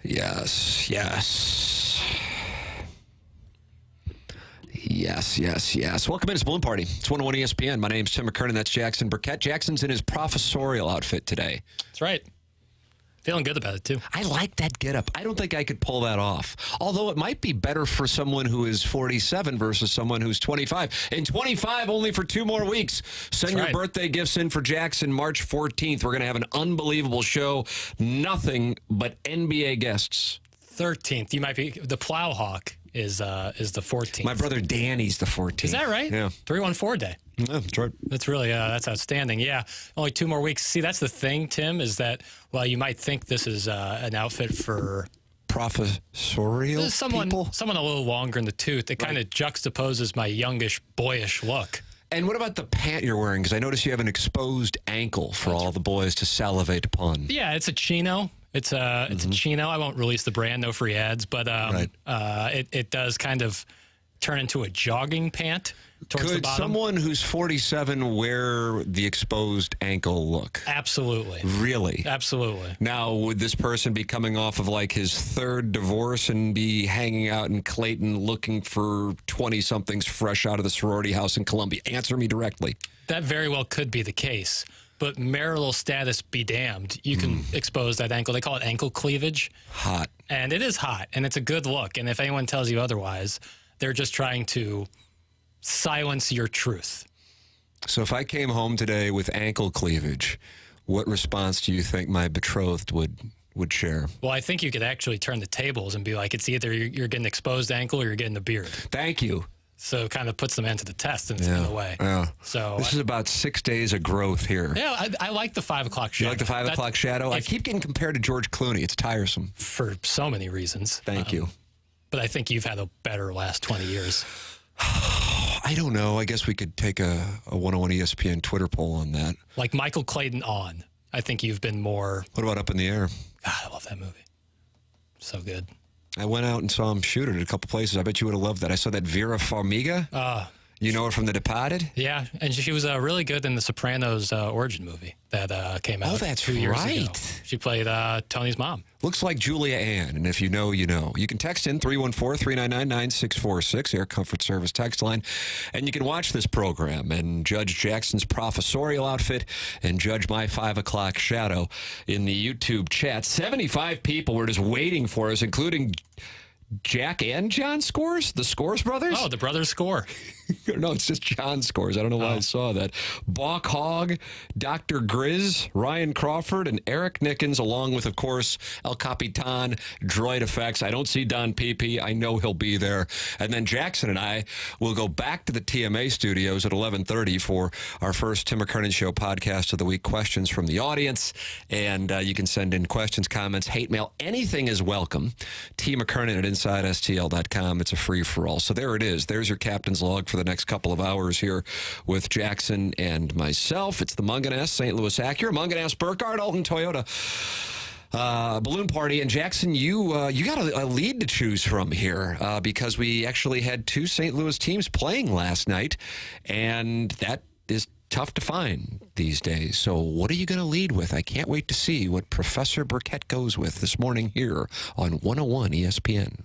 Yes, yes. Yes. Welcome in. It's Balloon Party. It's 101 ESPN. My name's Tim McKernan. That's Jackson Burkett. Jackson's in his professorial outfit today. That's right. Feeling good about it, too. I like that getup. I don't think I could pull that off. Although it might be better for someone who is 47 versus someone who's 25. And 25 only for 2 more weeks. Send your birthday gifts in for Jackson March 14th. We're going to have an unbelievable show. Nothing but NBA guests. 13th. You might be the Plowhawk is the 14th. My brother Danny's the 14th. Is that right? Yeah. 314 day. Yeah, that's right. That's really that's outstanding. Yeah, only 2 more weeks. See, that's the thing, Tim, is that while you might think this is an outfit for professorial people, someone a little longer in the tooth, it kind of juxtaposes my youngish, boyish look. And what about the pant you're wearing? Because I notice you have an exposed ankle for all the boys to salivate upon. Yeah, it's a chino. It's a chino. I won't release the brand, no free ads, but it does kind of turn into a jogging pant towards the bottom. Could someone who's 47 wear the exposed ankle look? Absolutely. Really? Absolutely. Now, would this person be coming off of like his 3rd divorce and be hanging out in Clayton looking for 20-somethings fresh out of the sorority house in Columbia? Answer me directly. That very well could be the case. But marital status be damned. You can expose that ankle. They call it ankle cleavage. Hot. And it is hot, and it's a good look. And if anyone tells you otherwise, they're just trying to silence your truth. So if I came home today with ankle cleavage, what response do you think my betrothed would share? Well, I think you could actually turn the tables and be like, it's either you're getting exposed ankle or you're getting the beard. Thank you. So it kind of puts them into the test in a way. Yeah. So this is about 6 days of growth here. Yeah, I like the 5 o'clock shadow. You like the 5 o'clock shadow? I keep getting compared to George Clooney. It's tiresome. For so many reasons. Thank you. But I think you've had a better last 20 years. I don't know. I guess we could take a 101 ESPN Twitter poll on that. Like Michael Clayton on. I think you've been more... What about Up in the Air? God, I love that movie. So good. I went out and saw him shoot it at a couple places. I bet you would have loved that. I saw that Vera Farmiga. You know her from The Departed? Yeah, and she was really good in the Sopranos origin movie that came out 2 years ago. She played Tony's mom. Looks like Julia Ann, and if you know, you know. You can text in 314-399-9646, Air Comfort Service text line, and you can watch this program and judge Jackson's professorial outfit and judge my 5 o'clock shadow in the YouTube chat. 75 people were just waiting for us, including Jack and John Scores? The Scores brothers? Oh, the brothers score. No, it's just John Scores. I don't know why I saw that. Bach Hogg, Dr. Grizz, Ryan Crawford, and Eric Nickens, along with, of course, El Capitan, Droid Effects. I don't see Don Pepe. I know he'll be there. And then Jackson and I will go back to the TMA studios at 11:30 for our first Tim McKernan Show podcast of the week, questions from the audience. And you can send in questions, comments, hate mail. Anything is welcome. T. McKernan at InsideSTL.com. It's a free-for-all. So there it is. There's your captain's log for the next couple of hours here with Jackson and myself. It's the Munganess St. Louis Acura, Munganess Burkhardt, Alton Toyota balloon party. And Jackson, you got a lead to choose from here because we actually had 2 St. Louis teams playing last night, and that is tough to find these days. So what are you going to lead with? I can't wait to see what Professor Burkett goes with this morning here on 101 ESPN.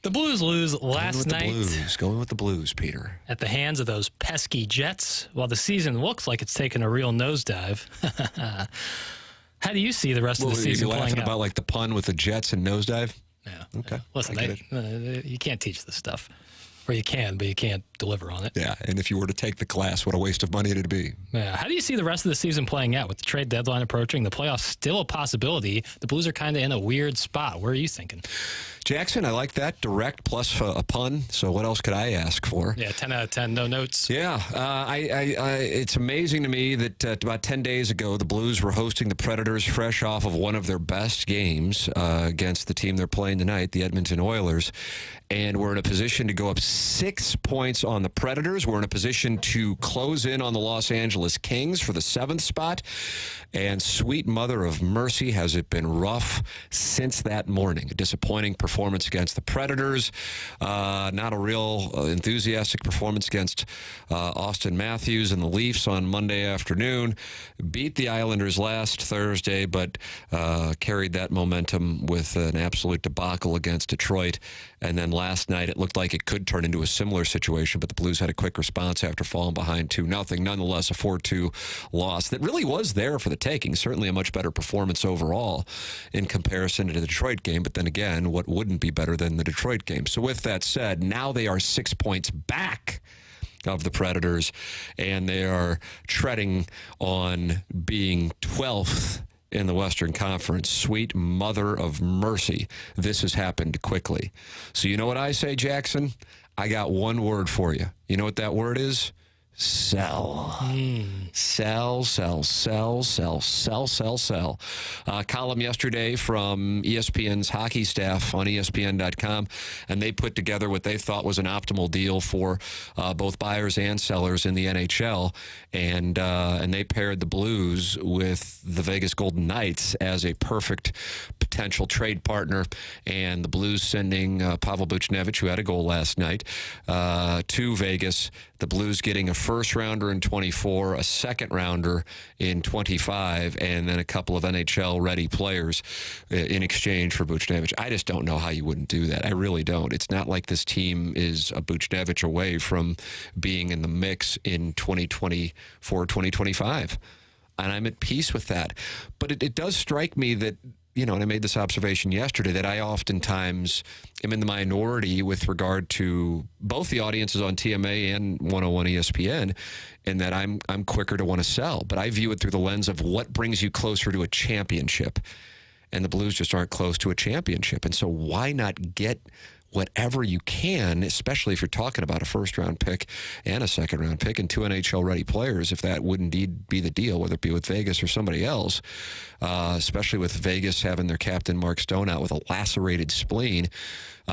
The Blues lose last night. Going with the Blues, Peter. At the hands of those pesky Jets, while the season looks like it's taken a real nosedive. How do you see the rest of the season playing out? You're laughing about like the pun with the Jets and nosedive? Yeah. Okay. Listen, you can't teach this stuff. Or you can, but you can't deliver on it. Yeah, and if you were to take the class, what a waste of money it'd be. Yeah. How do you see the rest of the season playing out with the trade deadline approaching? The playoffs still a possibility. The Blues are kind of in a weird spot. Where are you thinking? Jackson, I like that. Direct plus a pun. So what else could I ask for? Yeah, 10 out of 10, no notes. Yeah, it's amazing to me that about 10 days ago, the Blues were hosting the Predators fresh off of one of their best games against the team they're playing tonight, the Edmonton Oilers, and we're in a position to go up 6 points on the Predators. We're in a position to close in on the Los Angeles Kings for the 7th spot. And sweet mother of mercy, has it been rough since that morning. A disappointing performance against the Predators. Not a real enthusiastic performance against Austin Matthews and the Leafs on Monday afternoon. Beat the Islanders last Thursday, but carried that momentum with an absolute debacle against Detroit. And then last night, it looked like it could turn into a similar situation, but the Blues had a quick response after falling behind 2-0. Nonetheless, a 4-2 loss that really was there for the taking. Certainly a much better performance overall in comparison to the Detroit game. But then again, what wouldn't be better than the Detroit game? So with that said, now they are 6 points back of the Predators, and they are treading on being 12th in the Western Conference. Sweet mother of mercy. This has happened quickly. So you know what I say, Jackson? I got one word for you. You know what that word is? Sell. Sell, sell, sell, sell, sell, sell, sell. Column yesterday from ESPN's hockey staff on ESPN.com, and they put together what they thought was an optimal deal for both buyers and sellers in the NHL, and they paired the Blues with the Vegas Golden Knights as a perfect potential trade partner, and the Blues sending Pavel Buchnevich, who had a goal last night, to Vegas. The Blues getting a first-rounder in 24, a second-rounder in 25, and then a couple of NHL-ready players in exchange for Buchnevich. I just don't know how you wouldn't do that. I really don't. It's not like this team is a Buchnevich away from being in the mix in 2024, 2025. And I'm at peace with that. But it does strike me that, you know, and I made this observation yesterday, that I oftentimes am in the minority with regard to both the audiences on TMA and 101 ESPN, in that I'm quicker to want to sell. But I view it through the lens of what brings you closer to a championship. And the Blues just aren't close to a championship. And so why not get whatever you can, especially if you're talking about a first-round pick and a second-round pick and 2 NHL-ready players, if that would indeed be the deal, whether it be with Vegas or somebody else, especially with Vegas having their captain Mark Stone out with a lacerated spleen.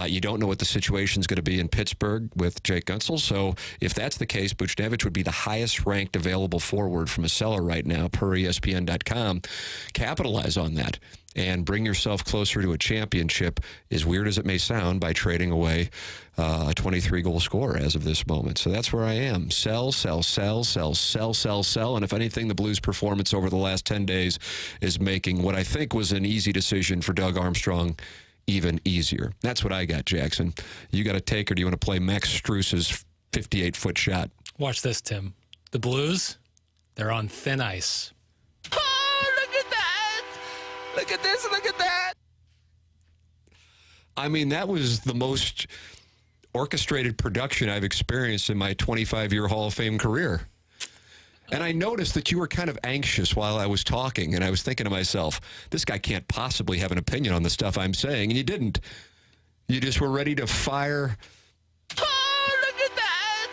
You don't know what the situation's going to be in Pittsburgh with Jake Guentzel. So if that's the case, Buchnevich would be the highest-ranked available forward from a seller right now, per ESPN.com. Capitalize on that and bring yourself closer to a championship, as weird as it may sound, by trading away a 23-goal scorer as of this moment. So that's where I am. Sell, sell, sell, sell, sell, sell, sell. And if anything, the Blues' performance over the last 10 days is making what I think was an easy decision for Doug Armstrong even easier. That's what I got, Jackson. You got to take, or do you want to play Max Struess's 58-foot shot? Watch this, Tim. The Blues, they're on thin ice. Look at this, look at that. I mean, that was the most orchestrated production I've experienced in my 25-year Hall of Fame career. And I noticed that you were kind of anxious while I was talking, and I was thinking to myself, this guy can't possibly have an opinion on the stuff I'm saying, and you didn't. You just were ready to fire. Oh, look at that.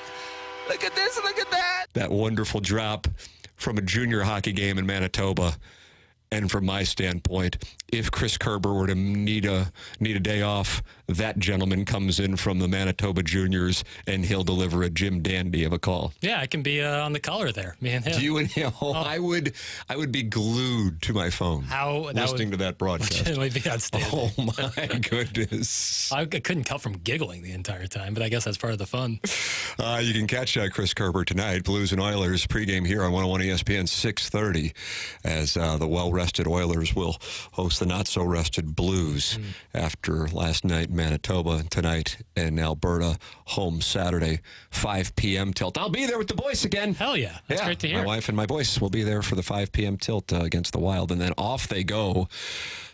Look at this, look at that. That wonderful drop from a junior hockey game in Manitoba. And from my standpoint, if Chris Kerber were to need a day off, that gentleman comes in from the Manitoba Juniors, and he'll deliver a Jim Dandy of a call. Yeah, I can be on the color there, me and him. You and him. Oh, I would be glued to my phone listening to that broadcast. Legitimately be outstanding. Oh, my goodness. I couldn't help from giggling the entire time, but I guess that's part of the fun. You can catch Chris Kerber tonight, Blues and Oilers, pregame here on 101 ESPN, 6:30, as the well-rested Oilers will host the not-so-rested Blues after last night Manitoba, tonight in Alberta, home Saturday, 5 p.m. tilt. I'll be there with the boys again. Hell yeah. That's great to hear. My wife and my boys will be there for the 5 p.m. tilt against the Wild, and then off they go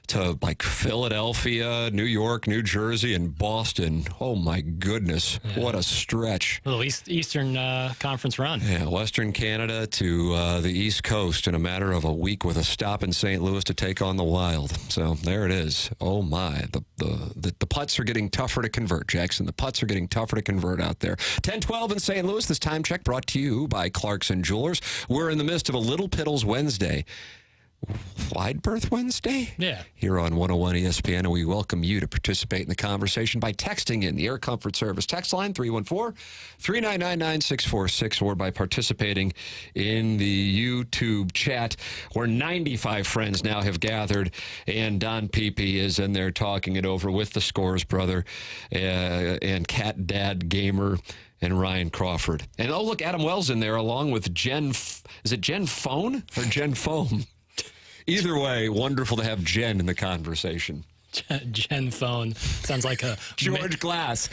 to like Philadelphia, New York, New Jersey, and Boston. Oh, my goodness. Yeah. What a stretch. A little Eastern Conference run. Yeah, Western Canada to the East Coast in a matter of a week, with a stop in St. Louis to take on the Wild. So there it is. Oh, my. The putts are getting tougher to convert, Jackson. The putts are getting tougher to convert out there. 10:12 in St. Louis. This time check brought to you by Clarkson Jewelers. We're in the midst of a Little Piddles Wednesday. Wide Berth Wednesday? Yeah. Here on 101 ESPN, and we welcome you to participate in the conversation by texting in the Air Comfort Service text line 314-399-9646 or by participating in the YouTube chat where 95 friends now have gathered, and Don Pepe is in there talking it over with the Scores brother and Cat Dad Gamer and Ryan Crawford. And oh, look, Adam Wells in there along with Jen. Is it Jen Phone or Jen Foam? Either way, wonderful to have Jen in the conversation. Jen Phone sounds like a George Glass,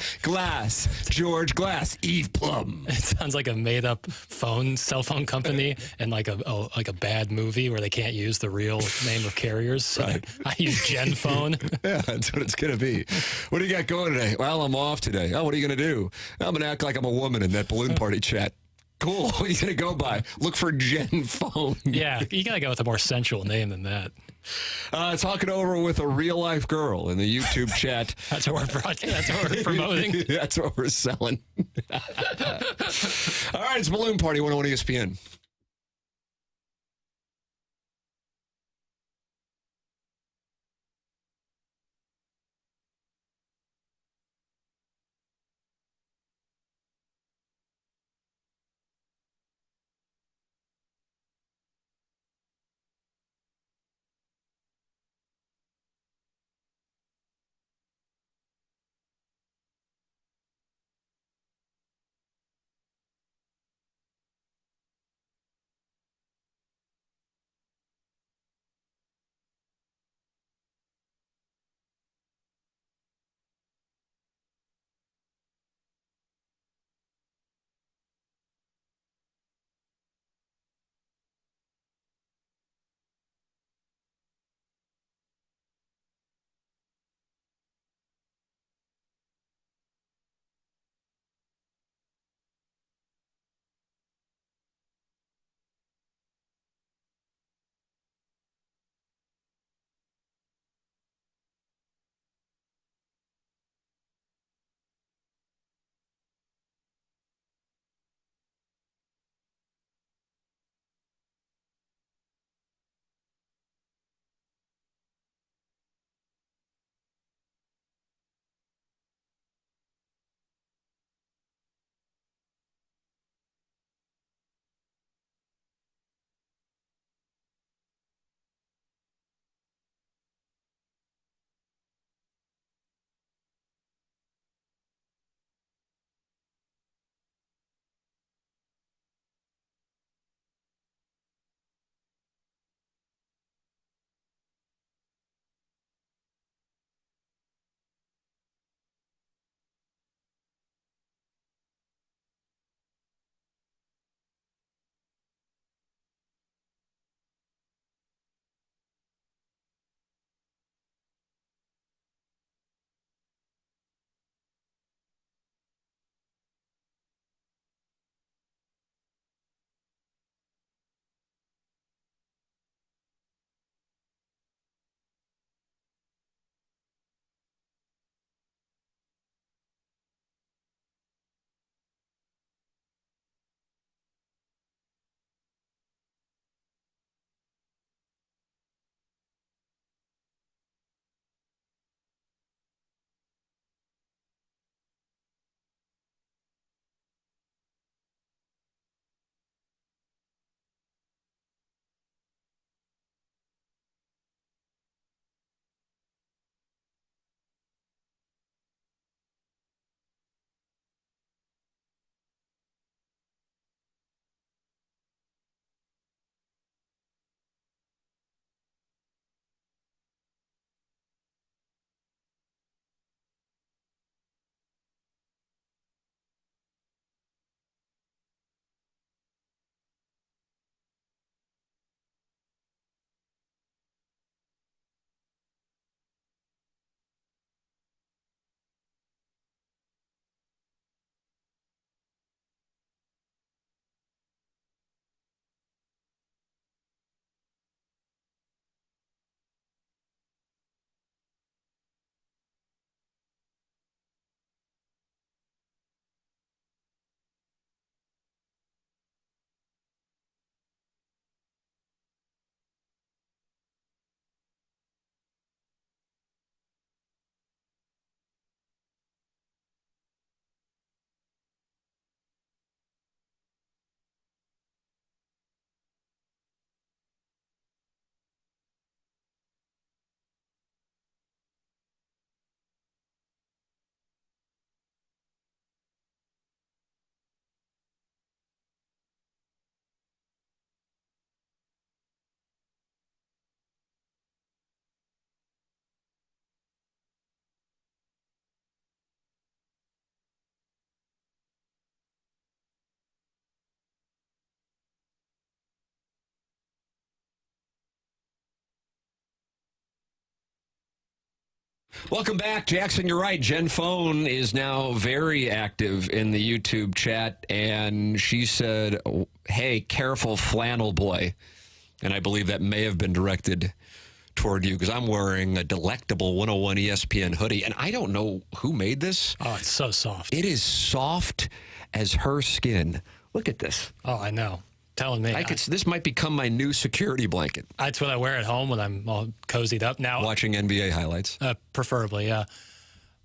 George Glass, Eve Plum. It sounds like a made-up cell phone company, and like a bad movie where they can't use the real name of carriers. So right. I use Jen Phone. Yeah, that's what it's going to be. What do you got going today? Well, I'm off today. Oh, what are you going to do? I'm going to act like I'm a woman in that balloon party chat. Cool. What are you going to go by? Look for Jen Phone. Yeah, you got to go with a more sensual name than that. Talking over with a real-life girl in the YouTube chat. That's what we're promoting. That's what we're selling. All right, it's Balloon Party 101 ESPN. Welcome back, Jackson. You're right. Jen Phone is now very active in the YouTube chat, and she said, hey, careful flannel boy. And I believe that may have been directed toward you because I'm wearing a delectable 101 ESPN hoodie, and I don't know who made this. Oh, it's so soft. It is soft as her skin. Look at this. Oh, I know. Telling me. This might become my new security blanket. That's what I wear at home when I'm all cozied up. Now, watching NBA highlights. Preferably, yeah.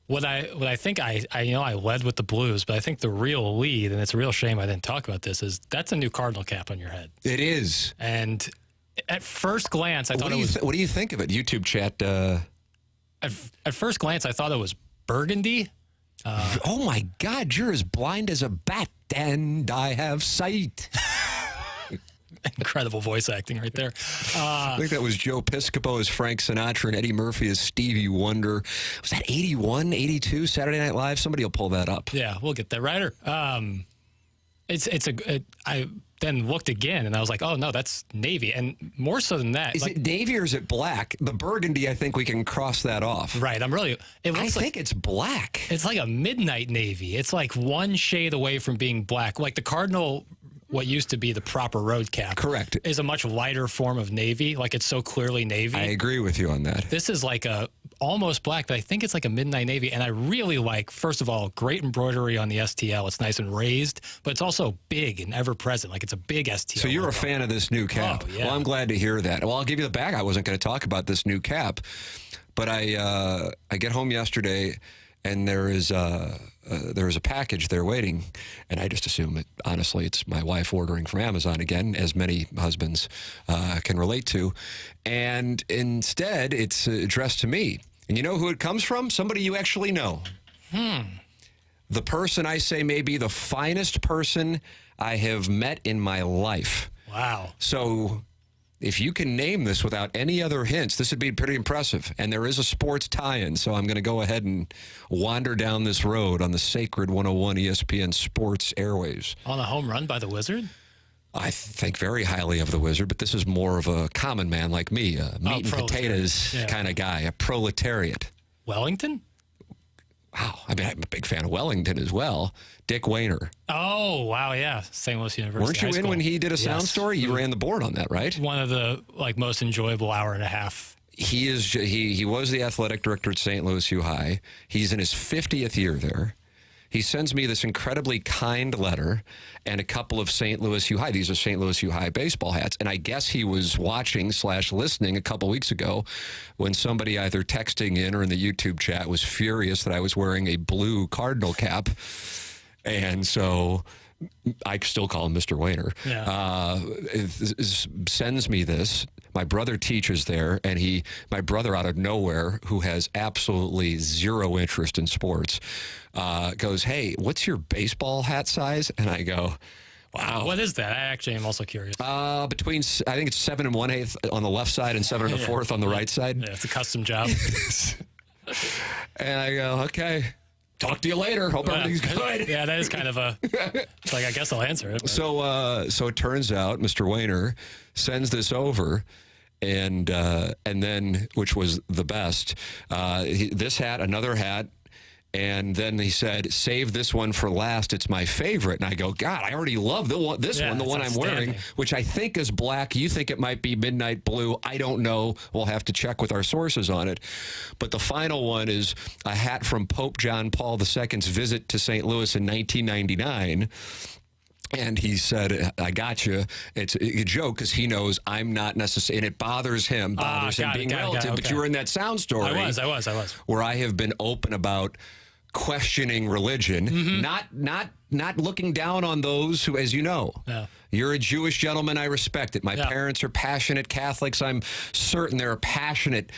What I think I led with the Blues, but I think the real lead, and it's a real shame I didn't talk about this, is that's a new Cardinal cap on your head. It is. And at first glance, I thought it was... What do you think of it? YouTube chat. At first glance, I thought it was burgundy. Oh, my God. You're as blind as a bat, and I have sight. Incredible voice acting right there. I think that was Joe Piscopo as Frank Sinatra and Eddie Murphy as Stevie Wonder. Was that 81, 82, Saturday Night Live? Somebody will pull that up. Yeah, we'll get that right. I then looked again, and I was like, oh, no, that's navy. And more so than that. Is it navy or is it black? The burgundy, I think we can cross that off. Right. I think it's black. It's like a midnight navy. It's like one shade away from being black. Like the Cardinal... what used to be the proper road cap. Correct. Is a much lighter form of navy. Like it's so clearly navy. I agree with you on that. This is like a almost black, but I think it's like a midnight navy. And I really like, first of all, great embroidery on the STL. It's nice and raised, but it's also big and ever present. Like it's a big STL. So you're a fan of this new cap. Oh, yeah. Well, I'm glad to hear that. Well, I'll give you the bag. I wasn't going to talk about this new cap, but I get home yesterday and there is a package there waiting, and I just assume it. Honestly, it's my wife ordering from Amazon again, as many husbands can relate to. And instead, it's addressed to me. And you know who it comes from? Somebody you actually know. The person I say may be the finest person I have met in my life. Wow. So if you can name this without any other hints, this would be pretty impressive. And there is a sports tie-in, so I'm going to go ahead and wander down this road on the sacred 101 ESPN Sports Airwaves. On a home run by the Wizard? I think very highly of the Wizard, but this is more of a common man like me, a meat and potatoes kind of guy, a proletariat. Wellington? Wow. I mean, I'm a big fan of Wellington as well. Dick Wayner. Oh, wow, yeah. St. Louis University. Weren't you in when he did a sound story? You ran the board on that, right? One of the most enjoyable hour and a half. He was the athletic director at St. Louis U High. He's in his 50th year there. He sends me this incredibly kind letter and a couple of St. Louis U High. These are St. Louis U High baseball hats. And I guess he was watching/listening a couple weeks ago when somebody either texting in or in the YouTube chat was furious that I was wearing a blue Cardinal cap. And so I still call him Mr. Wayner. Yeah. Sends me this. My brother teaches there, and my brother out of nowhere, who has absolutely zero interest in sports, goes, hey, what's your baseball hat size? And I go, wow. What is that? I actually am also curious. Between, I think it's 7 1/8 on the left side and 7 1/4 on the right side. Yeah, it's a custom job. And I go, okay. Talk to you later. Hope everything's good. Yeah, that is kind of it's like, I guess I'll answer it. But. So it turns out Mr. Wayner sends this over, and then, which was the best, this hat, another hat, and then he said, save this one for last. It's my favorite. And I go, God, I already love the one I'm wearing, which I think is black. You think it might be midnight blue. I don't know. We'll have to check with our sources on it. But the final one is a hat from Pope John Paul II's visit to St. Louis in 1999. And he said, I got you. It's a joke because he knows I'm not necessarily, and it bothers him being relative. But you were in that sound story. I was. Where I have been open about questioning religion, not looking down on those who, as you know, you're a Jewish gentleman. I respect it. My parents are passionate Catholics. I'm certain there are passionate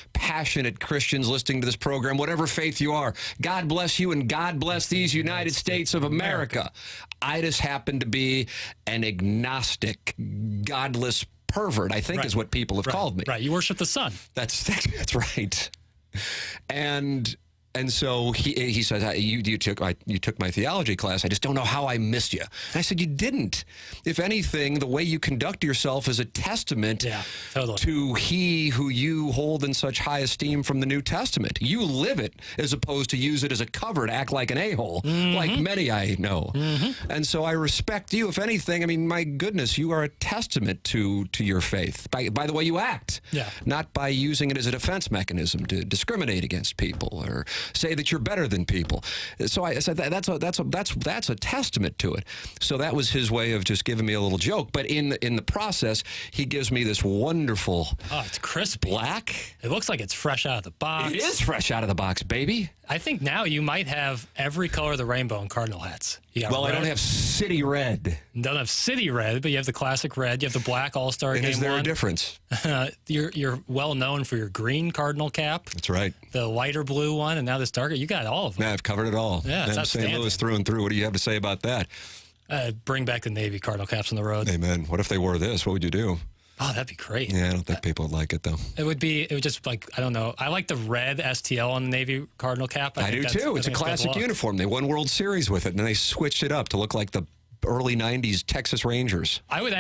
Christians listening to this program, whatever faith you are. God bless you, and God bless these United States of America. I just happen to be an agnostic, godless pervert, I think is what people have called me. Right. You worship the sun. That's right. And And so he says, you took my theology class. I just don't know how I missed you. And I said, you didn't. If anything, the way you conduct yourself is a testament to he who you hold in such high esteem from the New Testament. You live it as opposed to use it as a cover to act like an a-hole, like many I know. And so I respect you. If anything, I mean, my goodness, you are a testament to your faith by the way you act, not by using it as a defense mechanism to discriminate against people or say that you're better than people. So I said that's a testament to it. So that was his way of just giving me a little joke. But in the process, he gives me this wonderful, it's crispy black. It looks like it's fresh out of the box. It is fresh out of the box, baby. I think now you might have every color of the rainbow in Cardinal hats. Well, I don't have city red. You don't have city red, but you have the classic red. You have the black All-Star Game. Is there a difference? You're well known for your green cardinal cap. That's right. The lighter blue one, and now this darker. You got all of them. Yeah, I've covered it all. Yeah, it's St. Louis through and through. What do you have to say about that? Bring back the Navy cardinal caps on the road. Amen. What if they wore this? What would you do? Oh, that'd be great. Yeah, I don't think people would like it, though. It would just like, I don't know. I like the red STL on the Navy cardinal cap. I do, too. It's a classic uniform. They won World Series with it, and then they switched it up to look like the early 90s Texas Rangers. I would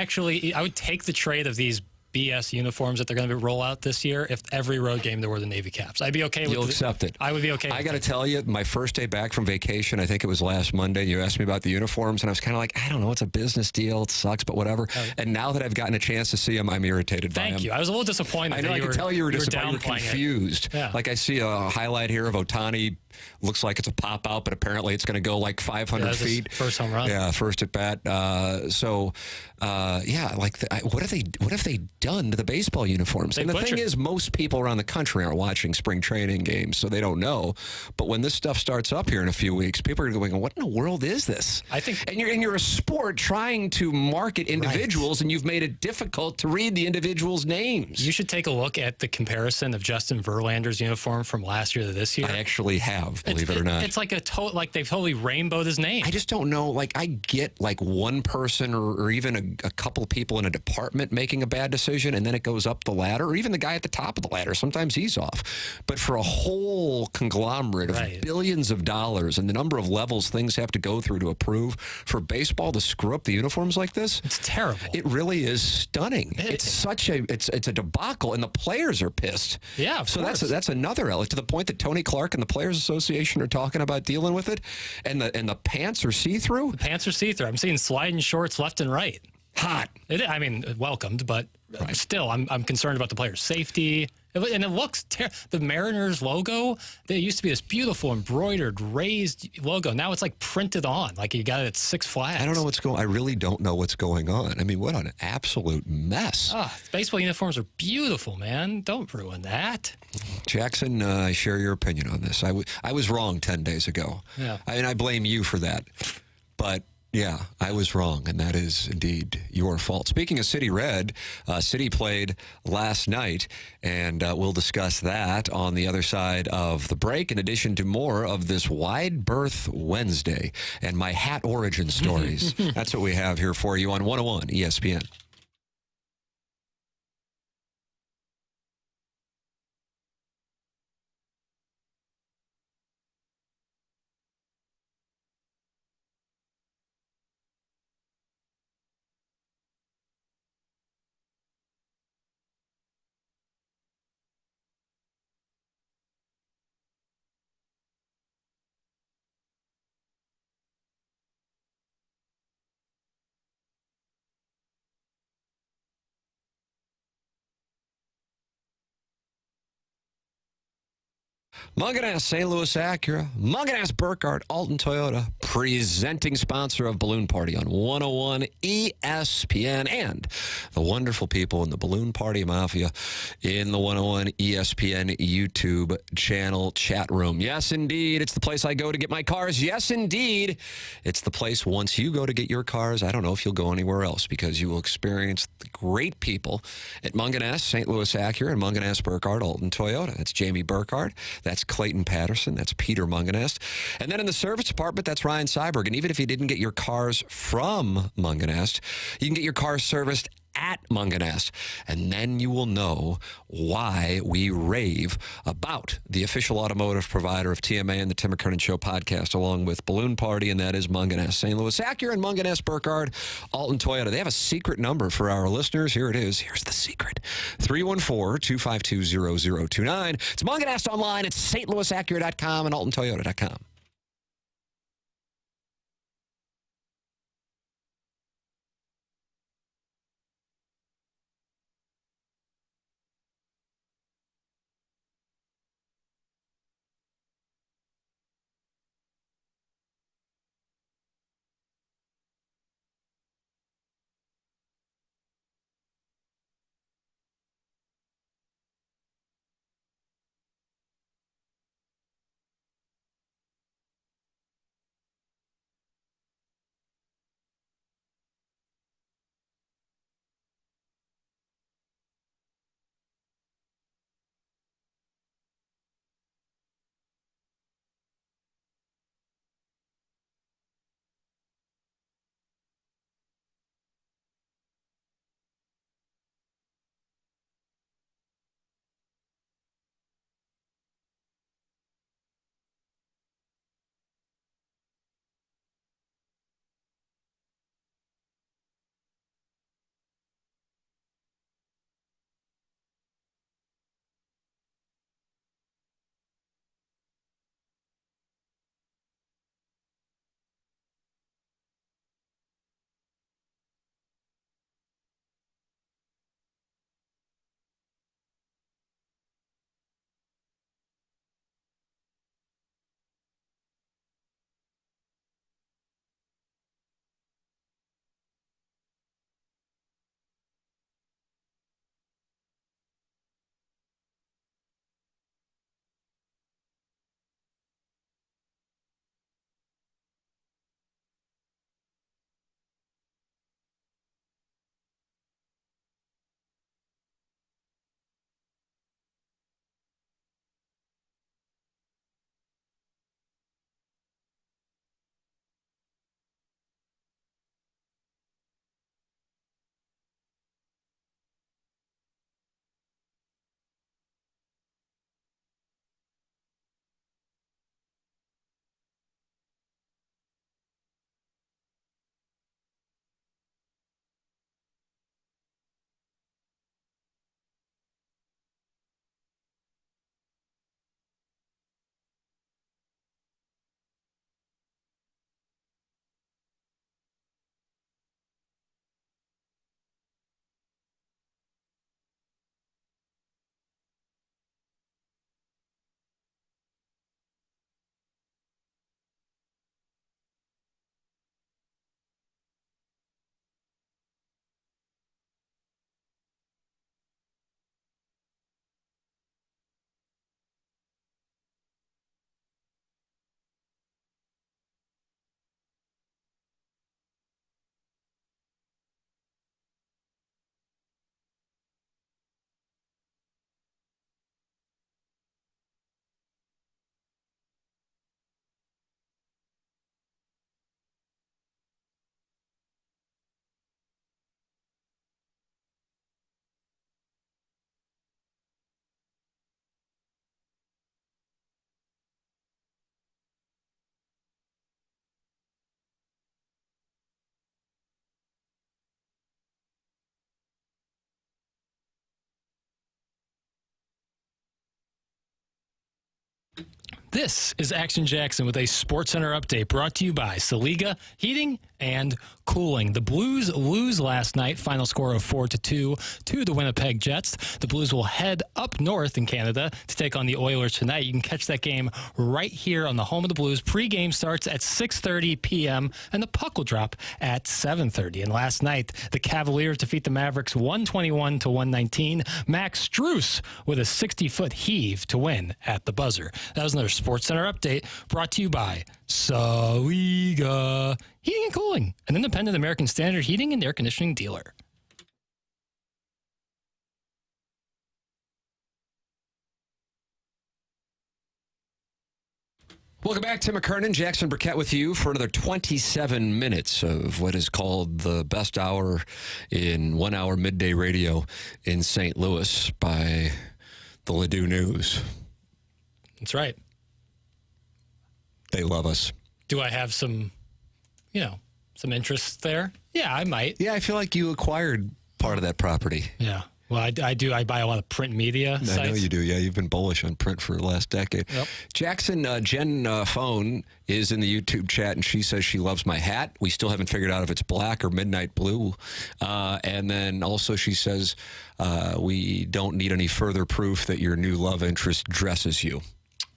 take the trade of these BS uniforms that they're going to roll out this year if every road game there were the Navy caps. I'd be okay with it. You'll accept it. I would be okay with it. I got to tell you, my first day back from vacation, I think it was last Monday, you asked me about the uniforms, and I was kind of like, I don't know, it's a business deal, it sucks, but whatever. And now that I've gotten a chance to see them, I'm irritated by them. Thank you. I was a little disappointed. I know, I could tell you were disappointed, you were confused. Yeah. Like I see a highlight here of Ohtani, looks like it's a pop-out, but apparently it's going to go like 500 feet. First home run. Yeah, first at bat. What have they done to the baseball uniforms? And the thing is, most people around the country aren't watching spring training games, so they don't know. But when this stuff starts up here in a few weeks, people are going, what in the world is this? I think, and you're a sport trying to market individuals, and you've made it difficult to read the individuals' names. You should take a look at the comparison of Justin Verlander's uniform from last year to this year. I actually have, believe it or not. It's like they've totally rainbowed his name. I just don't know. Like, I get like one person or even a couple people in a department making a bad decision, and then it goes up the ladder, or even the guy at the top of the ladder. Sometimes he's off. But for a whole conglomerate of billions of dollars and the number of levels things have to go through to approve for baseball to screw up the uniforms like this, it's terrible. It really is stunning. It's a debacle, and the players are pissed. Yeah, of so course. that's another element, to the point that Tony Clark and the Players Association are talking about dealing with it, and the pants are see-through. The pants are see-through. I'm seeing sliding shorts left and right. Hot. Welcomed, but still, I'm concerned about the players' safety. And it looks the Mariners logo. There used to be this beautiful embroidered raised logo. Now it's like printed on, like you got it at Six Flags. I don't know what's going. I really don't know what's going on. I mean, what an absolute mess. Baseball uniforms are beautiful, man. Don't ruin that. Jackson, I share your opinion on this. I was wrong 10 days ago. Yeah. I blame you for that. But yeah, I was wrong, and that is indeed your fault. Speaking of City Red, City played last night, and we'll discuss that on the other side of the break, in addition to more of this Wide Berth Wednesday and my hat origin stories. That's what we have here for you on 101 ESPN. Munganass St. Louis Acura, Munganass Burkhardt Alton Toyota, presenting sponsor of Balloon Party on 101 ESPN, and the wonderful people in the Balloon Party Mafia in the 101 ESPN YouTube channel chat room. Yes, indeed, it's the place I go to get my cars. Yes, indeed, it's the place once you go to get your cars, I don't know if you'll go anywhere else, because you will experience the great people at Munganass St. Louis Acura and Munganass Burkhardt Alton Toyota. That's Jamie Burkhardt. That's Clayton Patterson. That's Peter Munganass. And then in the service department, that's Ryan Seiberg. And even if you didn't get your cars from Munganass, you can get your cars serviced at Munganast. And then you will know why we rave about the official automotive provider of TMA and the Tim McKernan Show podcast, along with Balloon Party, and that is Munganast. St. Louis Acura and Munganast Burkhardt, Alton Toyota. They have a secret number for our listeners. Here it is. Here's the secret. 314-252-0029. It's Munganast online. It's stlouisacura.com and altontoyota.com. This is Action Jackson with a SportsCenter update brought to you by Saliga Heating and Cooling. The Blues lose last night, final score of 4-2 to the Winnipeg Jets. The Blues will head up north in Canada to take on the Oilers tonight. You can catch that game right here on the home of the Blues. Pre-game starts at 6:30 p.m. and the puck will drop at 7:30. And last night, the Cavaliers defeat the Mavericks 121-119. Max Strus with a 60-foot heave to win at the buzzer. That was another SportsCenter update brought to you by Saliga Heating and Cooling, an independent American Standard heating and air conditioning dealer. Welcome back to McKernan. Jackson Burkett with you for another 27 minutes of what is called the best hour in 1 hour midday radio in St. Louis by the Ladue News. That's right. They love us. Do I have some interest there? Yeah, I might. Yeah, I feel like you acquired part of that property. Yeah. Well, I do. I buy a lot of print media sites. I know you do. Yeah, you've been bullish on print for the last decade. Yep. Jackson, Jen Phone is in the YouTube chat, and she says she loves my hat. We still haven't figured out if it's black or midnight blue. And then also she says we don't need any further proof that your new love interest dresses you.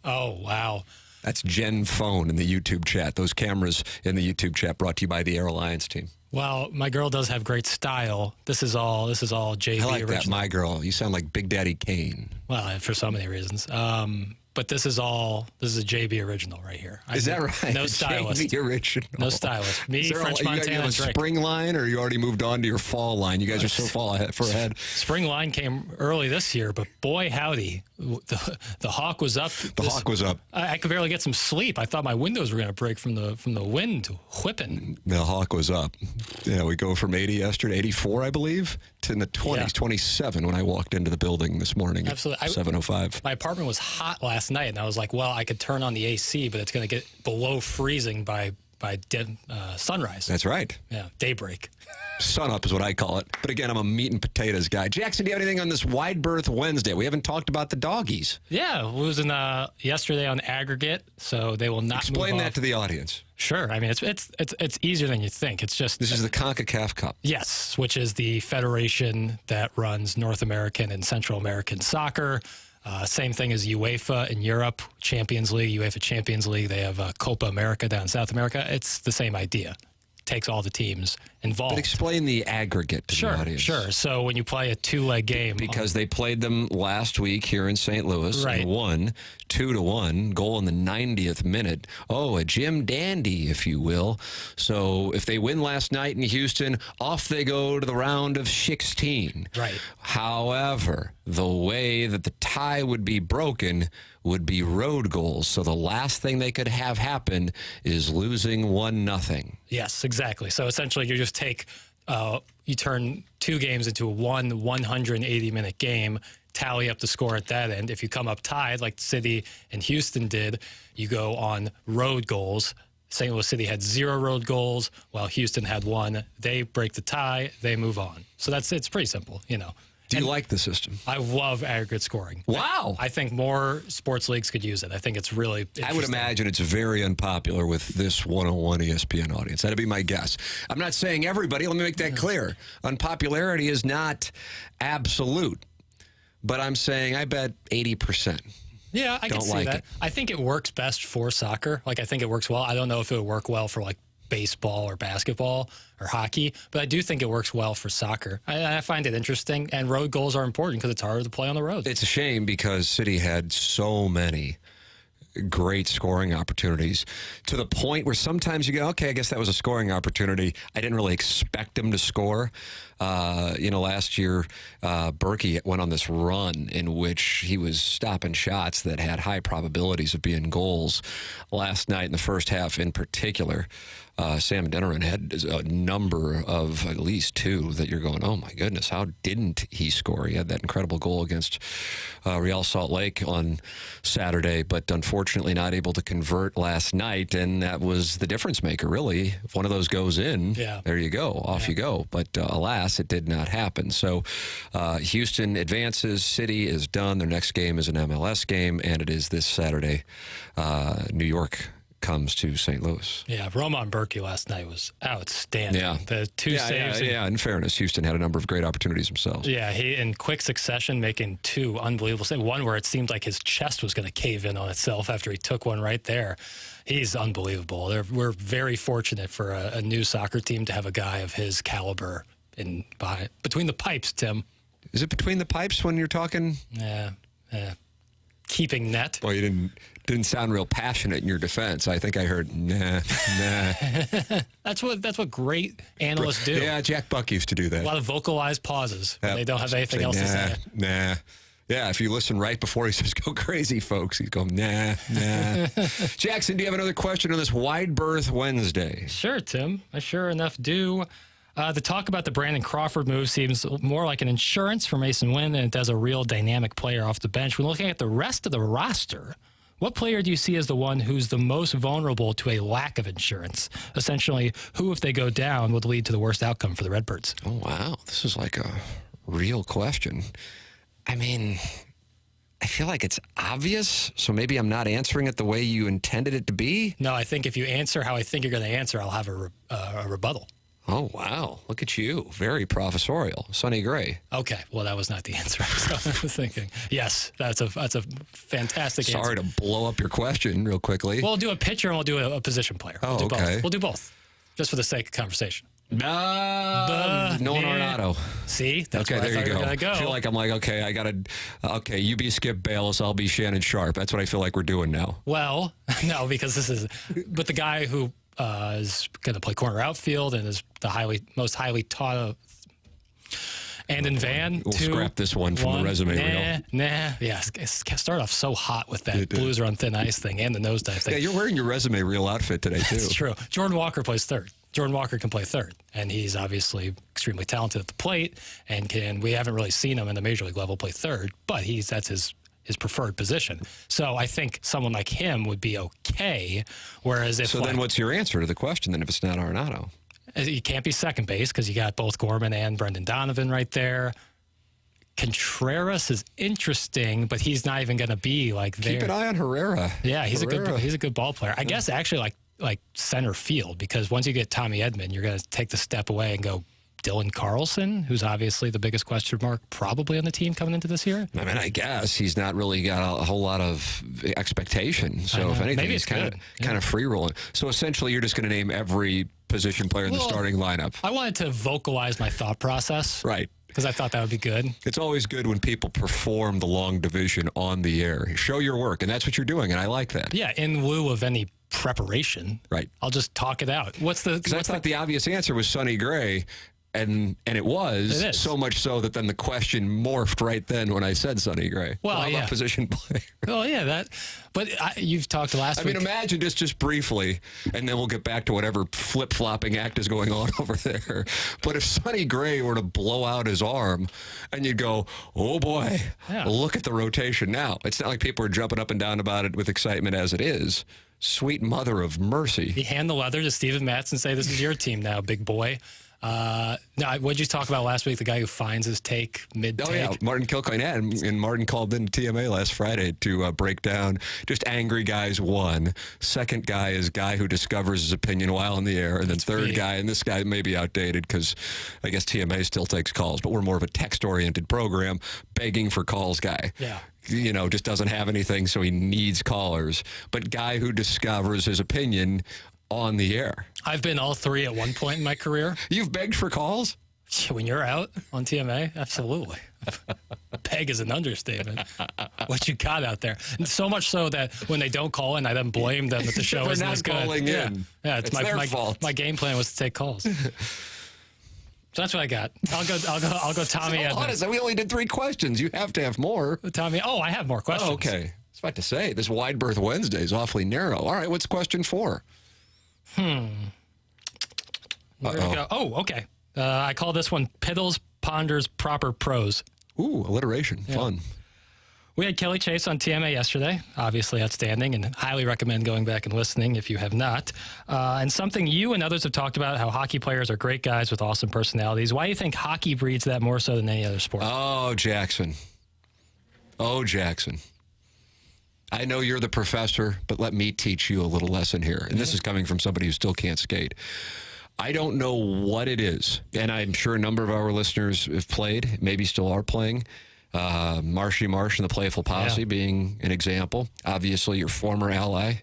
Oh, wow. That's Jen Phone in the YouTube chat. Those cameras in the YouTube chat brought to you by the Air Alliance team. Well, my girl does have great style. This is all JB I like original. that, my girl. You sound like Big Daddy Kane. Well, for so many reasons. But this is a JB original right here. Is that right? No stylist. JB original. No stylist. Me, French Montana, you have a and Drake. spring line, or you already moved on to your fall line? You guys are so far ahead. Spring line came early this year, but boy, howdy, the hawk was up. The hawk was up. I could barely get some sleep. I thought my windows were going to break from the wind whipping. The hawk was up. Yeah, we go from 80 yesterday, 84, I believe, to in the 20s, Yeah. 27 when I walked into the building this morning. Absolutely. At 7:05. My apartment was hot last night, and I was like, well, I could turn on the AC, but it's going to get below freezing by sunrise. That's right. Yeah, daybreak. Sun up is what I call it. But again, I'm a meat and potatoes guy. Jackson, do you have anything on this wide berth Wednesday? We haven't talked about the doggies. Yeah, losing yesterday on aggregate, so they will not Explain move that off. to the audience. Sure. I mean, it's easier than you think. It's just This is the CONCACAF Cup. Yes, which is the federation that runs North American and Central American soccer. Same thing as UEFA in Europe, Champions League, UEFA Champions League. They have Copa America down in South America. It's the same idea. Takes all the teams involved. But explain the aggregate to the audience. Sure. So when you play a two-leg game. Because they played them last week here in St. Louis and won 2-1, goal in the 90th minute. Oh, a Jim Dandy, if you will. So if they win last night in Houston, off they go to the round of 16. Right. However, the way that the tie would be broken would be road goals. So the last thing they could have happen is losing 1-0. Yes, exactly. So essentially you just you turn two games into a 180-minute game, tally up the score at that end. If you come up tied, like City and Houston did, you go on road goals. St. Louis City had 0 road goals, while Houston had 1. They break the tie, they move on. So it's pretty simple, Do you like the system? I love aggregate scoring. Wow. I think more sports leagues could use it. I think it's really interesting. I would imagine it's very unpopular with this 101 ESPN audience. That'd be my guess. I'm not saying everybody. Let me make that clear. Unpopularity is not absolute. But I'm saying I bet 80%. Yeah, I can see that. I think it works best for soccer. Like, I think it works well. I don't know if it would work well for, like, baseball or basketball or hockey, but I do think it works well for soccer. I find it interesting, and road goals are important because it's harder to play on the road. It's a shame because City had so many great scoring opportunities to the point where sometimes you go, okay, I guess that was a scoring opportunity. I didn't really expect him to score. Last year, Berkey went on this run in which he was stopping shots that had high probabilities of being goals. Last night in the first half in particular, Sam Denneran had a number of at least 2 that you're going, oh my goodness, how didn't he score? He had that incredible goal against Real Salt Lake on Saturday, but unfortunately not able to convert last night, and that was the difference maker, really. If one of those goes in, there you go, off you go. But alas, it did not happen. So Houston advances, City is done. Their next game is an MLS game, and it is this Saturday. New York comes to St. Louis. Yeah, Roman Berkey last night was outstanding. Yeah. The 2 saves. Yeah, in fairness, Houston had a number of great opportunities themselves. Yeah, he in quick succession making 2 unbelievable saves. One where it seemed like his chest was going to cave in on itself after he took one right there. He's unbelievable. We're very fortunate for a new soccer team to have a guy of his caliber between the pipes, Tim. Is it between the pipes when you're talking? Yeah. Keeping net. Well, you didn't sound real passionate in your defense. I think I heard nah. That's what great analysts do. Yeah, Jack Buck used to do that. A lot of vocalized pauses when they don't have anything else to say. Nah. Yeah, if you listen right before he says, go crazy, folks, he's going, nah. Jackson, do you have another question on this Wide Berth Wednesday? Sure, Tim. I sure enough do. The talk about the Brandon Crawford move seems more like an insurance for Mason Wynn than it does a real dynamic player off the bench. When looking at the rest of the roster, what player do you see as the one who's the most vulnerable to a lack of insurance? Essentially, who, if they go down, would lead to the worst outcome for the Redbirds? Oh, wow. This is like a real question. I mean, I feel like it's obvious, so maybe I'm not answering it the way you intended it to be. No, I think if you answer how I think you're going to answer, I'll have a rebuttal. Oh, wow. Look at you. Very professorial. Sonny Gray. Okay. Well, that was not the answer. So I was thinking, yes, that's a fantastic answer. Sorry to blow up your question real quickly. We'll do a pitcher and we'll do a position player. Oh, we'll do okay. Both. We'll do both, just for the sake of conversation. Nolan Arenado. See? That's okay, where there I thought you you were go. going to go. I feel like I'm like, okay, you be Skip Bayless, I'll be Shannon Sharp. That's what I feel like we're doing now. Well, no, because but the guy who is going to play corner outfield and is the most highly taught of. And in Van, we'll scrap this one from the resume reel. Yeah, start off so hot with that Blues are on thin ice thing and the nosedive thing. Yeah, you're wearing your resume reel outfit today, too. That's true. Jordan Walker plays third. Jordan Walker can play third, and he's obviously extremely talented at the plate, and we haven't really seen him in the major league level play third, but that's his preferred position. So I think someone like him would be okay, whereas if... So then what's your answer to the question, then, if it's not Arenado? You can't be second base because you got both Gorman and Brendan Donovan right there. Contreras is interesting, but he's not even going to be like there. Keep an eye on Herrera. Yeah, he's a good ball player. I guess actually like center field, because once you get Tommy Edman, you're going to take the step away and go Dylan Carlson, who's obviously the biggest question mark probably on the team coming into this year. I mean, I guess he's not really got a whole lot of expectation. So if anything, he's kind of free rolling. So essentially, you're just going to name every position player in the starting lineup. I wanted to vocalize my thought process. Right. Because I thought that would be good. It's always good when people perform the long division on the air. Show your work, and that's what you're doing, and I like that. Yeah, in lieu of any preparation. Right. I'll just talk it out. Because I thought the obvious answer was Sonny Gray, and it was so much so that then the question morphed right then when I said Sonny Gray. Well, I'm a position player. Well, yeah, but you've talked last week. I mean, imagine just briefly, and then we'll get back to whatever flip-flopping act is going on over there. But if Sonny Gray were to blow out his arm, and you'd go, oh boy, look at the rotation now. It's not like people are jumping up and down about it with excitement as it is. Sweet mother of mercy. You hand the leather to Steven Matz and say, this is your team now, big boy. Now, what did you talk about last week? The guy who finds his take mid-take? Oh, yeah, Martin Kilcoyne. And Martin called in to TMA last Friday to break down just angry guys, one. Second guy is guy who discovers his opinion while in the air. And then third guy, and this guy may be outdated because I guess TMA still takes calls, but we're more of a text-oriented program, begging for calls guy. Yeah. Just doesn't have anything, so he needs callers. But guy who discovers his opinion on the air. I've been all three at one point in my career. You've begged for calls? When you're out on TMA, absolutely. Beg is an understatement. What you got out there. And so much so that when they don't call in, I then blame them that the show isn't as good. Calling in. Yeah, it's their fault. My game plan was to take calls. So that's what I got. I'll go Tommy Edman. Honest, we only did 3 questions. You have to have more. Tommy, I have more questions. Oh, okay. I was about to say, this Wide Berth Wednesday is awfully narrow. All right, what's question 4? Where to go? Oh, okay. I call this one Piddles Ponders Proper Prose. Ooh, alliteration. Yeah. Fun. We had Kelly Chase on TMA yesterday. Obviously outstanding, and highly recommend going back and listening if you have not. And something you and others have talked about, how hockey players are great guys with awesome personalities. Why do you think hockey breeds that more so than any other sport? Oh, Jackson. I know you're the professor, but let me teach you a little lesson here. And this is coming from somebody who still can't skate. I don't know what it is, and I'm sure a number of our listeners have played, maybe still are playing. Marshy Marsh and the Playful Posse being an example. Obviously, your former ally,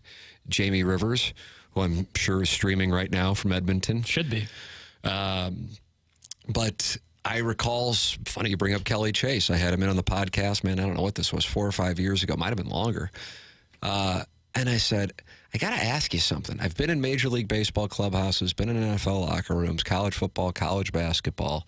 Jamie Rivers, who I'm sure is streaming right now from Edmonton. Should be. But I recall, funny you bring up Kelly Chase. I had him in on the podcast, man, I don't know what this was, 4 or 5 years ago. Might have been longer. And I said, I got to ask you something. I've been in Major League Baseball clubhouses, been in NFL locker rooms, college football, college basketball.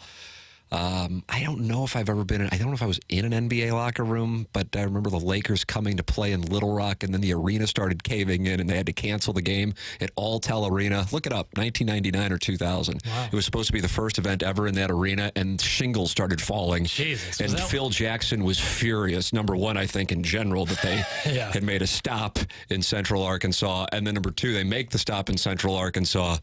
I don't know if I've ever been I don't know if I was in an NBA locker room, but I remember the Lakers coming to play in Little Rock, and then the arena started caving in, and they had to cancel the game at Alltel Arena. Look it up, 1999 or 2000. Wow. It was supposed to be the first event ever in that arena, and shingles started falling. Jesus. And Phil Jackson was furious. Number one, I think, in general, that they had made a stop in Central Arkansas. And then number two, they make the stop in Central Arkansas,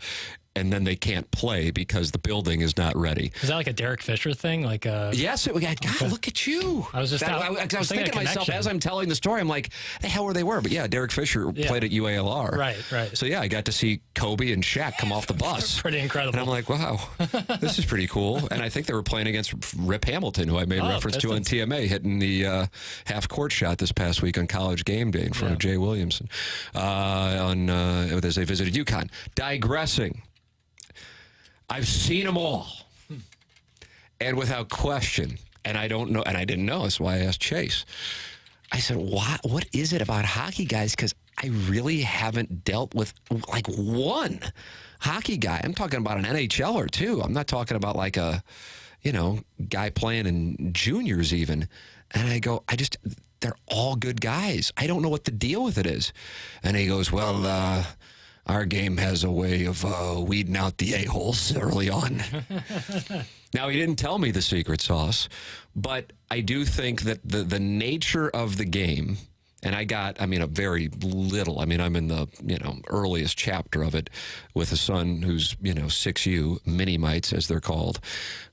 and then they can't play because the building is not ready. Is that like a Derek Fisher thing? Yes. God, look at you. I was thinking to myself as I'm telling the story, I'm like, the hell were they were? But yeah, Derek Fisher played at UALR. Right. So yeah, I got to see Kobe and Shaq come off the bus. Pretty incredible. And I'm like, wow, this is pretty cool. And I think they were playing against Rip Hamilton, who I made reference to on TMA, hitting the half-court shot this past week on College Game Day in front of Jay Williamson as they visited UConn. Digressing. I've seen them all. And without question, and I don't know, and I didn't know, that's why I asked Chase. I said, what is it about hockey guys? Because I really haven't dealt with like one hockey guy. I'm talking about an NHLer too. I'm not talking about like a, guy playing in juniors even. And I go, they're all good guys. I don't know what the deal with it is. And he goes, well, our game has a way of weeding out the a-holes early on. Now, he didn't tell me the secret sauce, but I do think that the nature of the game, and a very little. I'm in the, earliest chapter of it with a son who's, 6U, mini-mites, as they're called.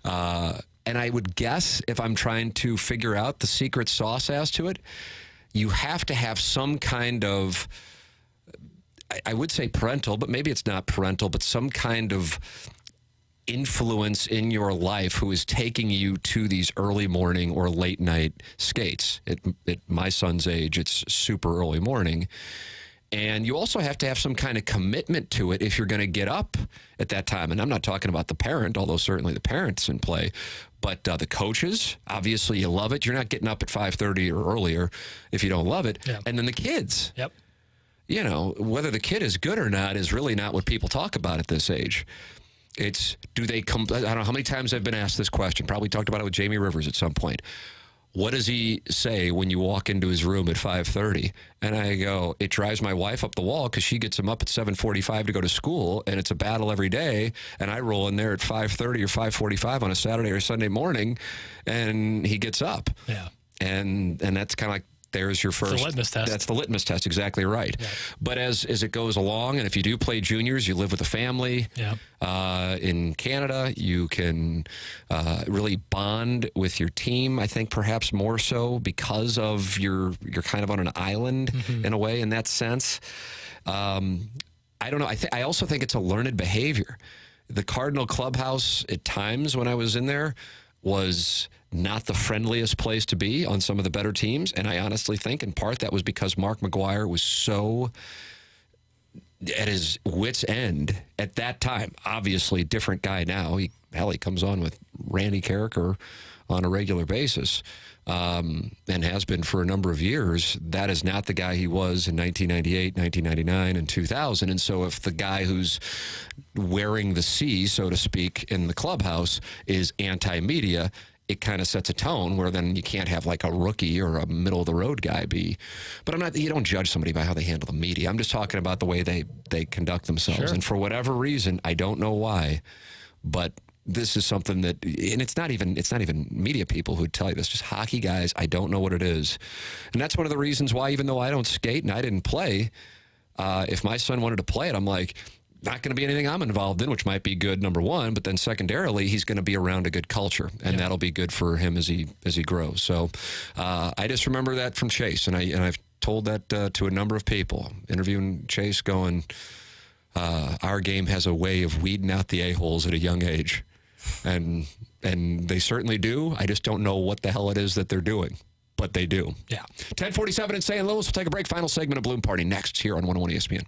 And I would guess if I'm trying to figure out the secret sauce as to it, you have to have some kind of, I would say parental, but maybe it's not parental, but some kind of influence in your life who is taking you to these early morning or late night skates. At my son's age, it's super early morning. And you also have to have some kind of commitment to it if you're going to get up at that time. And I'm not talking about the parent, although certainly the parent's in play. But the coaches, obviously you love it. You're not getting up at 5:30 or earlier if you don't love it. Yeah. And then the kids. Yep. Whether the kid is good or not is really not what people talk about at this age. It's, I don't know how many times I've been asked this question. Probably talked about it with Jamie Rivers at some point. What does he say when you walk into his room at 5:30? And I go, it drives my wife up the wall because she gets him up at 7:45 to go to school, and it's a battle every day. And I roll in there at 5:30 or 5:45 on a Saturday or Sunday morning, and he gets up. Yeah. And that's kind of like, there's your first. It's the litmus test. That's the litmus test, exactly right. Yeah. But as it goes along, and if you do play juniors, you live with a family. Yeah. In Canada, you can really bond with your team. I think perhaps more so because of you're kind of on an island in a way in that sense. I don't know. I also think it's a learned behavior. The Cardinal clubhouse at times when I was in there was not the friendliest place to be on some of the better teams. And I honestly think in part that was because Mark McGuire was so at his wit's end at that time. Obviously, different guy now. He comes on with Randy Carricker on a regular basis and has been for a number of years. That is not the guy he was in 1998, 1999, and 2000. And so if the guy who's wearing the C, so to speak, in the clubhouse is anti-media, it kind of sets a tone where then you can't have like a rookie or a middle-of-the-road guy be. But you don't judge somebody by how they handle the media. I'm just talking about the way they conduct themselves. Sure. And for whatever reason, I don't know why, but this is something that, and it's not even media people who tell you this, just hockey guys, I don't know what it is. And that's one of the reasons why, even though I don't skate and I didn't play, if my son wanted to play it, I'm like, not going to be anything I'm involved in, which might be good, number one, but then secondarily, he's going to be around a good culture, and that'll be good for him as he grows. So I just remember that from Chase, and I've told that to a number of people, interviewing Chase, going, our game has a way of weeding out the a-holes at a young age, and they certainly do. I just don't know what the hell it is that they're doing, but they do. Yeah. 10:47 in St. Louis. We'll take a break. Final segment of Bloom Party next here on 101 ESPN.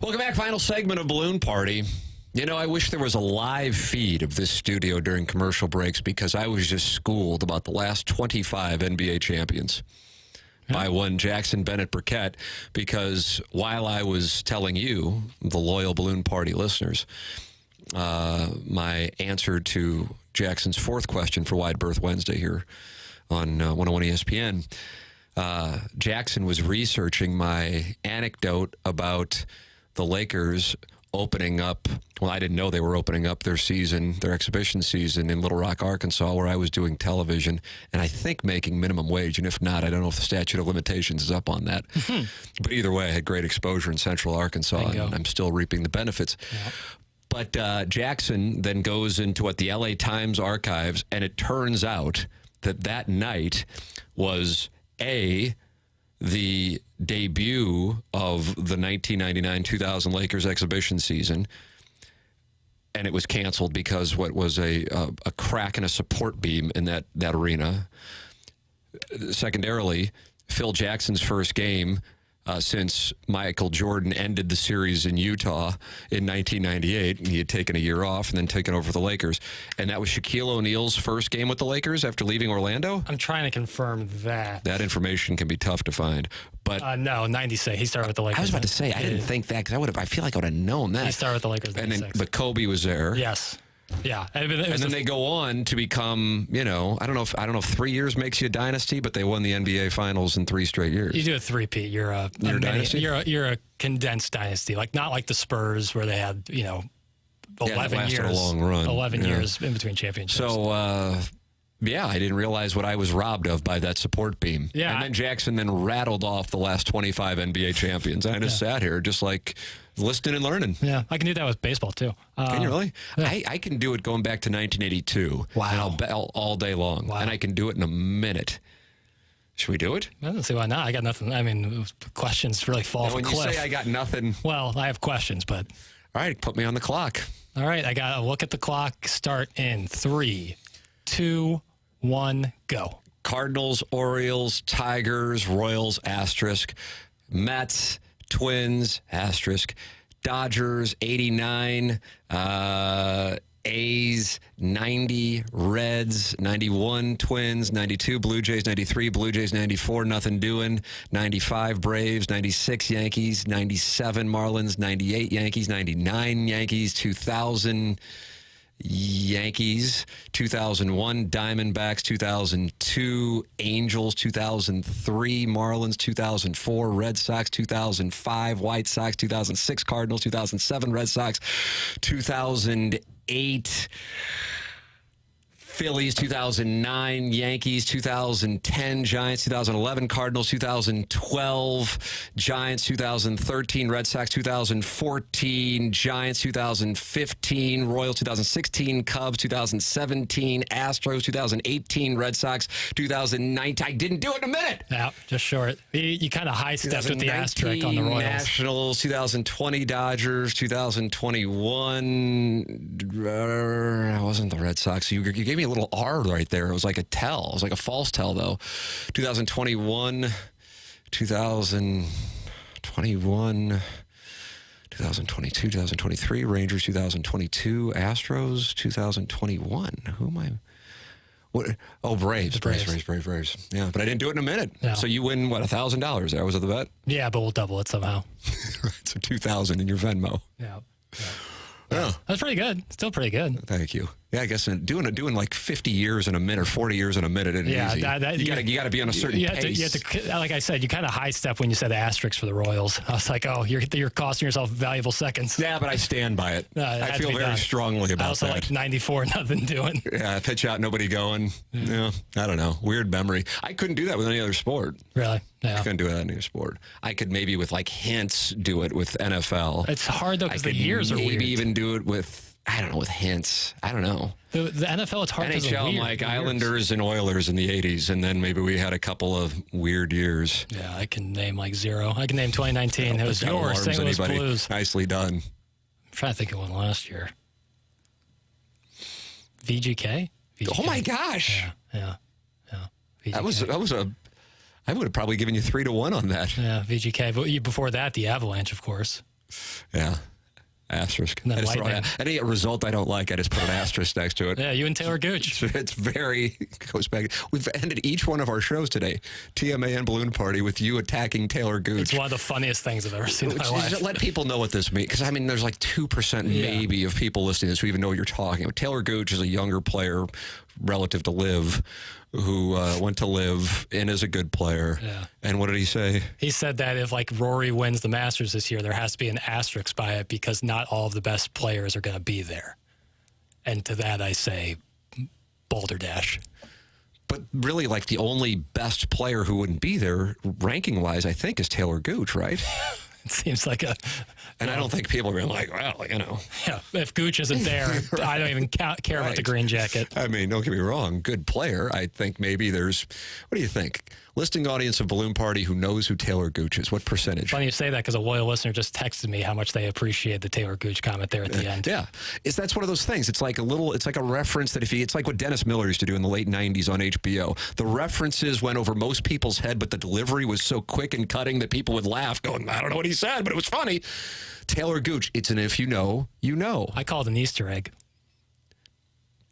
Welcome back. Final segment of Balloon Party. You know, I wish there was a live feed of this studio during commercial breaks because I was just schooled about the last 25 NBA champions by one Jackson Bennett Burkett, because while I was telling you, the loyal Balloon Party listeners, my answer to Jackson's fourth question for Wide Berth Wednesday here on 101 ESPN, Jackson was researching my anecdote about the Lakers opening up. Well, I didn't know they were opening up their exhibition season in Little Rock, Arkansas, where I was doing television and I think making minimum wage. And if not, I don't know if the statute of limitations is up on that. But either way, I had great exposure in Central Arkansas, and I'm still reaping the benefits. Yep. But Jackson then goes into what the LA Times archives, and it turns out that night was the debut of the 1999-2000 Lakers exhibition season, and it was canceled because what was a crack in a support beam in that arena. Secondarily, Phil Jackson's first game since Michael Jordan ended the series in Utah in 1998. He had taken a year off and then taken over the Lakers. And that was Shaquille O'Neal's first game with the Lakers after leaving Orlando? I'm trying to confirm that. That information can be tough to find. But no, 96. He started with the Lakers. I was about to say, I didn't think that because I feel like I would have known that. He started with the Lakers in 96. But Kobe was there. Yes. Yeah, and then they go on to become, I don't know if 3 years makes you a dynasty, but they won the NBA Finals in 3 straight years. You do a three-peat. You're a dynasty. You're a condensed dynasty, not like the Spurs where they had 11 years, a long run. 11 years in between championships. So I didn't realize what I was robbed of by that support beam. Yeah, and then Jackson rattled off the last 25 NBA champions. And I just sat here just like listening and learning. Yeah, I can do that with baseball too. Can you really? Yeah. I can do it going back to 1982. Wow. And I'll bet all day long. Wow. And I can do it in a minute. Should we do it? I don't see why not. I got nothing. I mean, questions really fall off a cliff. When you say I got nothing. Well, I have questions, but. All right, put me on the clock. All right, I got to look at the clock. Start in 3, 2, 1, go. Cardinals, Orioles, Tigers, Royals, asterisk. Mets, Twins, asterisk. Dodgers, 89. A's, 90. Reds, 91. Twins, 92. Blue Jays, 93. Blue Jays, 94. Nothing doing. 95. Braves, 96. Yankees, 97. Marlins, 98. Yankees, 99. Yankees, 2000. Yankees, 2001, Diamondbacks, 2002, Angels, 2003, Marlins, 2004, Red Sox, 2005, White Sox, 2006, Cardinals, 2007, Red Sox, 2008, Phillies, 2009, Yankees, 2010, Giants, 2011, Cardinals, 2012, Giants, 2013, Red Sox, 2014, Giants, 2015, Royals, 2016, Cubs, 2017, Astros, 2018, Red Sox, 2019. I didn't do it in a minute. Yeah, just short. You kind of high-stepped with the asterisk on the Royals. Nationals, 2020, Dodgers, 2021, it wasn't the Red Sox. You gave me a little R right there. It was like a tell. It was like a false tell, though. 2021, 2022, 2023, Rangers, 2022, Astros, 2021. Who am I? What? Oh, Braves. Yeah, but I didn't do it in a minute. No. So you win, what, $1,000 there? Was it the bet? Yeah, but we'll double it somehow. So $2,000 in your Venmo. Yeah. Yeah. That's pretty good. Still pretty good. Thank you. Yeah, I guess doing like 50 years in a minute or 40 years in a minute isn't easy. You got to be on a certain pace. You have to, like I said, you kind of high step when you said asterisk for the Royals. I was like, oh, you're costing yourself valuable seconds. Yeah, but I stand by it. I feel very strongly about that. I also like 94, nothing doing. Yeah, pitch out, nobody going. Yeah, I don't know. Weird memory. I couldn't do that with any other sport. Really? Yeah. I couldn't do it with any other sport. I could maybe with like hints do it with NFL. It's hard though because the years are weird. Maybe even do it with, I don't know, with hints. I don't know. The NFL, it's hard because of NHL, like Islanders and Oilers in the 80s, and then maybe we had a couple of weird years. Yeah, I can name like 0. I can name 2019. It was your St. Louis Blues. Nicely done. I'm trying to think of one last year. VGK? Oh my gosh. Yeah. VGK. That was I would have probably given you 3-1 on that. Yeah, VGK. But before that, the Avalanche, of course. Yeah. Asterisk. And then Any result I don't like, I just put an asterisk next to it. Yeah, you and Taylor Gooch. It's very, goes back. We've ended each one of our shows today, TMA and Balloon Party, with you attacking Taylor Gooch. It's one of the funniest things I've ever seen in my life. Let people know what this means. Because, I mean, there's like 2% maybe of people listening to this who even know what you're talking about. Taylor Gooch is a younger player relative to Liv, who went to Liv and is a good player. Yeah. And what did he say? He said that if like Rory wins the Masters this year, there has to be an asterisk by it because not all of the best players are going to be there. And to that I say, balderdash. But really, like, the only best player who wouldn't be there, ranking-wise, I think, is Taylor Gooch, right? It seems like a... And I don't think people are going like, well, you know. Yeah, if Gooch isn't there, right. I don't even care about the green jacket. I mean, don't get me wrong, good player. I think maybe there's, what do you think? Listing audience of Balloon Party who knows who Taylor Gooch is. What percentage? Funny you say that because a loyal listener just texted me how much they appreciate the Taylor Gooch comment there at the end. Yeah. That's one of those things. It's like a reference that it's like what Dennis Miller used to do in the late 90s on HBO. The references went over most people's head, but the delivery was so quick and cutting that people would laugh going, I don't know what he said, but it was funny. Taylor Gooch, it's an if you know, you know. I call it an Easter egg.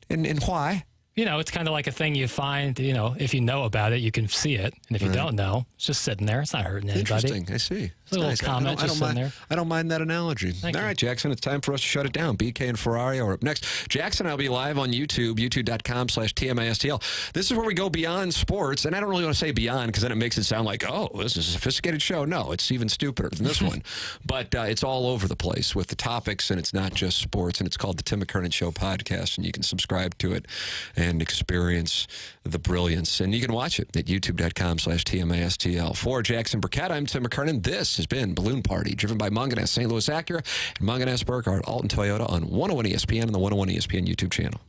And why? You know, it's kind of like a thing you find, you know, if you know about it, you can see it. And if you don't know, it's just sitting there. It's not hurting anybody. Interesting. I see. It's a little comment just sitting there. I don't mind that analogy. Thank you. All right, Jackson, it's time for us to shut it down. BK and Ferrari are up next. Jackson, I'll be live on YouTube, youtube.com/TMASTL. This is where we go beyond sports. And I don't really want to say beyond because then it makes it sound like, oh, this is a sophisticated show. No, it's even stupider than this one. But it's all over the place with the topics, and it's not just sports. And it's called the Tim McKernan Show podcast, and you can subscribe to it and experience the brilliance. And you can watch it at youtube.com/TMASTL. For Jackson Burkett, I'm Tim McKernan. This has been Balloon Party, driven by Munganess St. Louis Acura and Munganess Burkhardt Alton Toyota on 101 ESPN and the 101 ESPN YouTube channel.